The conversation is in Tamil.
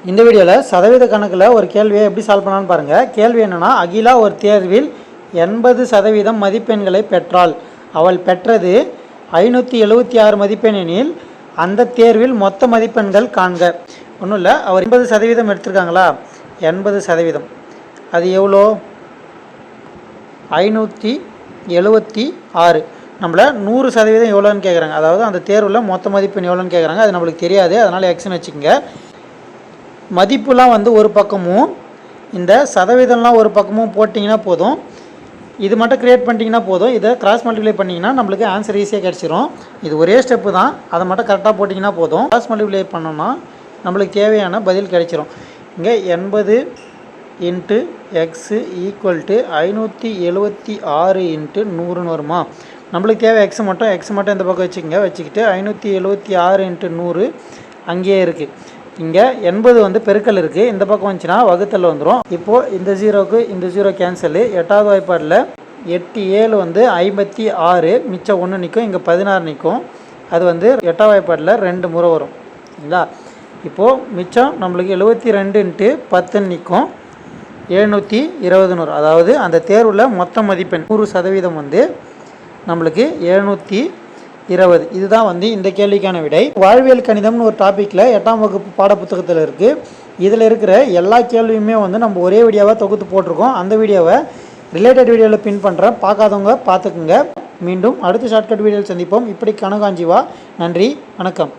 இந்த வீடியோவில் சதவீத கணக்கில் ஒரு கேள்வியை எப்படி சால்வ் பண்ணலான்னு பாருங்கள். கேள்வி என்னென்னா, அகிலா ஒரு தேர்வில் 80% மதிப்பெண்களை பெற்றாள். அவள் பெற்றது 576 மதிப்பெண் எனில் அந்த தேர்வில் மொத்த மதிப்பெண்கள் காண்க. ஒன்றும் இல்லை, அவர் 80% எடுத்திருக்காங்களா? 80% அது எவ்வளோ? 576. நம்மள 100% எவ்வளோன்னு கேட்குறாங்க. அதாவது அந்த தேர்வில் மொத்த மதிப்பெண் எவ்வளோன்னு கேட்குறாங்க. அது நம்மளுக்கு தெரியாது, அதனால் எக்ஸ்ன்னு வச்சுக்கோங்க. மதிப்புலாம் ஒரு பக்கமும் இந்த சதவீதம்லாம் ஒரு பக்கமும் போட்டிங்கன்னா போதும். இது மட்டும் க்ரியேட் பண்ணிட்டீங்கன்னா போதும். இதை கிராஸ் மல்டிப்ளை பண்ணிங்கன்னா நம்மளுக்கு ஆன்சர் ஈஸியாக கிடச்சிரும். இது ஒரே ஸ்டெப்பு தான், அதை மட்டும் கரெக்டாக போட்டிங்கன்னா போதும். கிராஸ் மல்டிப்ளை பண்ணோம்னா நம்மளுக்கு தேவையான பதில் கிடச்சிரும். இங்கே 80 × x = 576 × 100ன்னு வருமா? நம்மளுக்கு தேவை எக்ஸ் மட்டும் இந்த பக்கம் வச்சுக்கிட்டு 576 × 100 அங்கேயே இருக்குது. இங்கே 80 பெருக்கல் இருக்குது, இந்த பக்கம் வந்துச்சுன்னா வகுத்தல் வந்துடும். இப்போது இந்த ஜீரோவுக்கு இந்த ஜீரோ கேன்சலு. 8வது வாய்ப்பாடில் 8 7 56, மிச்சம் 1 நிற்கும், இங்கே 16 நிற்கும். அது 8வது வாய்ப்பாடில் 2 முறை வரும். சரிங்களா? இப்போது மிச்சம் நம்மளுக்கு 72 × 10 நிற்கும், 720 வரும். அதாவது அந்த தேர்வில் மொத்த மதிப்பெண் 100% நம்மளுக்கு 720. இதுதான் இந்த கேள்விக்கான விடை. வாழ்வியல் கணிதம்னு ஒரு டாப்பிக்கில் 8ஆம் வகுப்பு பாடப்புத்தகத்தில் இருக்குது. இதில் இருக்கிற எல்லா கேள்வியுமே நம்ம ஒரே வீடியோவாக தொகுத்து போட்டிருக்கோம். அந்த வீடியோவை ரிலேட்டட் வீடியோவில் பின் பண்ணுறேன், பார்க்காதவங்க பார்த்துக்குங்க. மீண்டும் அடுத்த ஷார்ட்கட் வீடியோவில் சந்திப்போம். இப்படி கனகாஞ்சிவா. நன்றி, வணக்கம்.